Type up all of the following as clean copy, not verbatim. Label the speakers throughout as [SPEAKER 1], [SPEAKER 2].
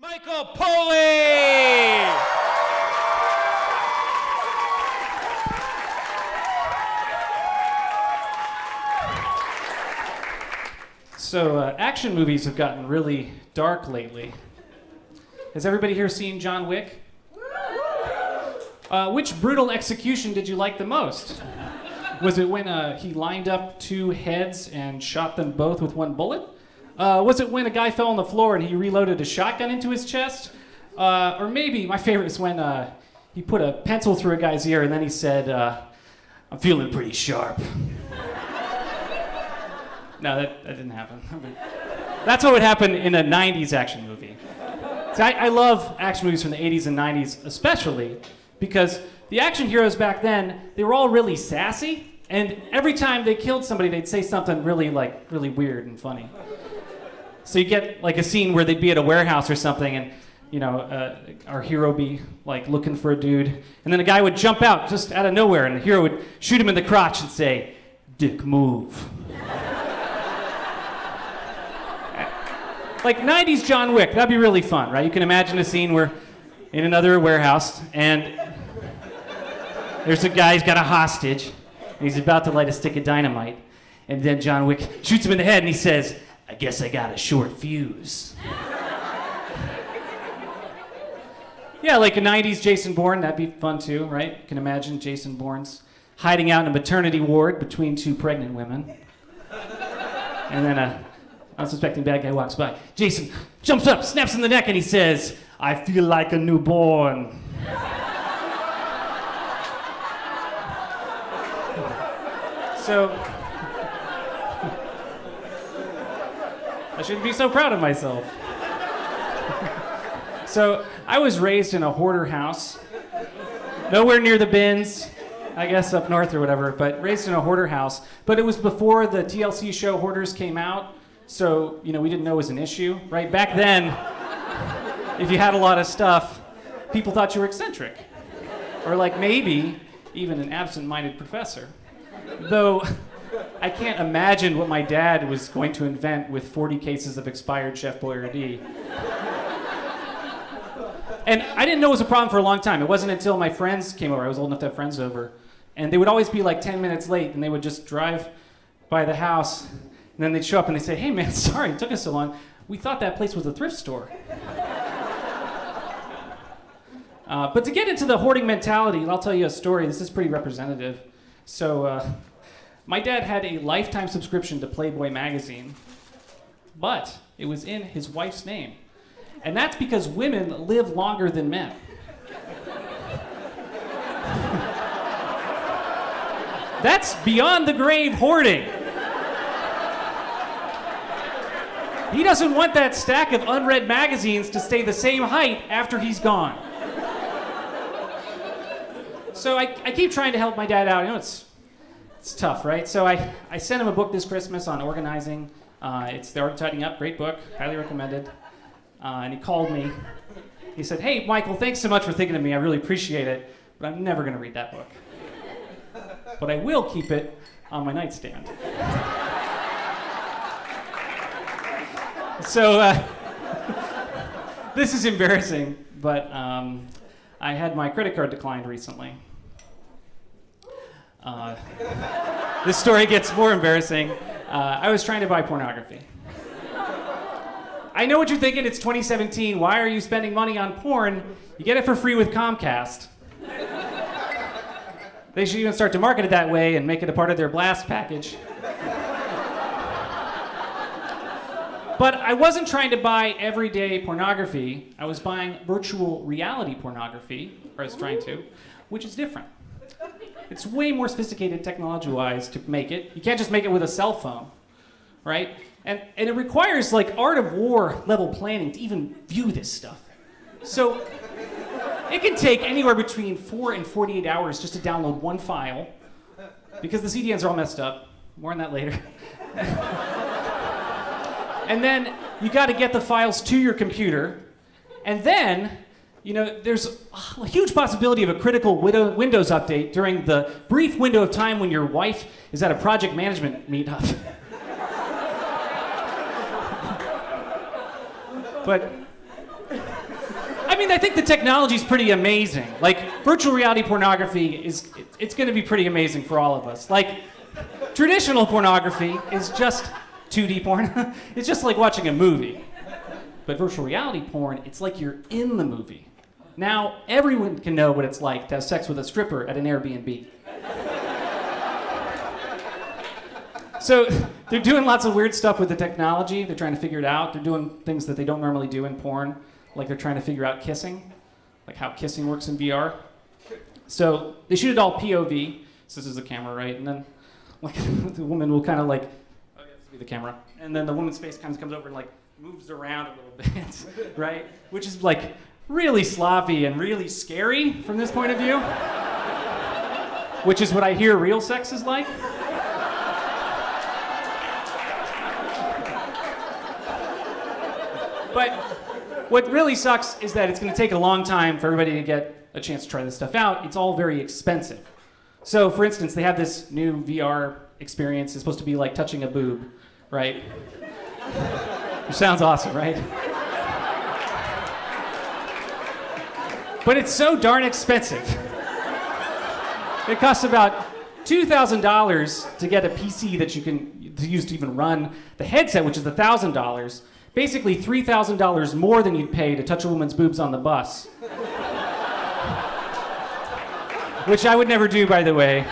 [SPEAKER 1] Michael Poley! So, action movies have gotten really dark lately. Has everybody here seen John Wick? Which brutal execution did you like the most? Was it when he lined up two heads and shot them both with one bullet? Was it when a guy fell on the floor and he reloaded a shotgun into his chest? Or maybe my favorite is when he put a pencil through a guy's ear and then he said, "I'm feeling pretty sharp." No, that didn't happen. That's what would happen in a 90s action movie. See, I love action movies from the 80s and 90s, especially because the action heroes back then, they were all really sassy, and every time they killed somebody, they'd say something really weird and funny. So you get like a scene where they'd be at a warehouse or something, and our hero be like looking for a dude, and then a guy would jump out just out of nowhere, and the hero would shoot him in the crotch and say, "Dick, move." Like 90s John Wick, that'd be really fun, right? You can imagine a scene where in another warehouse, and there's a guy, he's got a hostage, and he's about to light a stick of dynamite, and then John Wick shoots him in the head, and he says, "I guess I got a short fuse." Yeah, like a 90s Jason Bourne, that'd be fun too, right? You can imagine Jason Bourne's hiding out in a maternity ward between two pregnant women. And then a unsuspecting bad guy walks by. Jason jumps up, snaps in the neck, and he says, "I feel like a newborn." So, I shouldn't be so proud of myself. So, I was raised in a hoarder house, nowhere near the bins, I guess up north or whatever, but raised in a hoarder house. But it was before the TLC show Hoarders came out, so, we didn't know it was an issue, right? Back then, if you had a lot of stuff, people thought you were eccentric. Or like maybe even an absent-minded professor. Though, I can't imagine what my dad was going to invent with 40 cases of expired Chef Boyardee. And I didn't know it was a problem for a long time. It wasn't until my friends came over, I was old enough to have friends over, and they would always be like 10 minutes late, and they would just drive by the house, and then they'd show up and they'd say, "Hey man, sorry it took us so long. We thought that place was a thrift store." But to get into the hoarding mentality, I'll tell you a story. This is pretty representative. So, my dad had a lifetime subscription to Playboy magazine, but it was in his wife's name. And that's because women live longer than men. That's beyond the grave hoarding. He doesn't want that stack of unread magazines to stay the same height after he's gone. So I keep trying to help my dad out. It's tough, right? So I sent him a book this Christmas on organizing. It's The Art of Tidying Up, great book, highly recommended. And he called me. He said, "Hey, Michael, thanks so much for thinking of me. I really appreciate it, but I'm never going to read that book. But I will keep it on my nightstand." So, this is embarrassing, but I had my credit card declined recently. This story gets more embarrassing. I was trying to buy pornography. I know what you're thinking, it's 2017. Why are you spending money on porn? You get it for free with Comcast. They should even start to market it that way and make it a part of their blast package. But I wasn't trying to buy everyday pornography. I was buying virtual reality pornography, or I was trying to, which is different. It's way more sophisticated technology-wise to make it. You can't just make it with a cell phone, right? And it requires like art of war level planning to even view this stuff. So it can take anywhere between 4 and 48 hours just to download one file, because the CDNs are all messed up. More on that later. And then you got to get the files to your computer, and then there's a huge possibility of a critical Windows update during the brief window of time when your wife is at a project management meetup. But I mean, I think the technology is pretty amazing. Like, virtual reality pornography it's going to be pretty amazing for all of us. Like, traditional pornography is just 2D porn. It's just like watching a movie. But virtual reality porn, it's like you're in the movie. Now, everyone can know what it's like to have sex with a stripper at an Airbnb. So they're doing lots of weird stuff with the technology. They're trying to figure it out. They're doing things that they don't normally do in porn. Like they're trying to figure out kissing, like how kissing works in VR. So they shoot it all POV. So this is the camera, right? And then like, the woman will kind of like, oh yeah, this will be the camera. And then the woman's face kind of comes over and like moves around a little bit, right? Which is like really sloppy and really scary from this point of view. Which is what I hear real sex is like. But what really sucks is that it's going to take a long time for everybody to get a chance to try this stuff out. It's all very expensive. So, for instance, they have this new VR experience. It's supposed to be like touching a boob, right? Which sounds awesome, right? But it's so darn expensive. It costs about $2,000 to get a PC that you can use to even run the headset, which is $1,000. Basically $3,000 more than you'd pay to touch a woman's boobs on the bus. Which I would never do, by the way.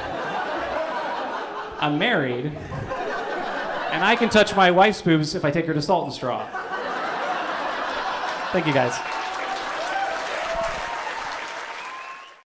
[SPEAKER 1] I'm married. And I can touch my wife's boobs if I take her to Salt and Straw. Thank you, guys.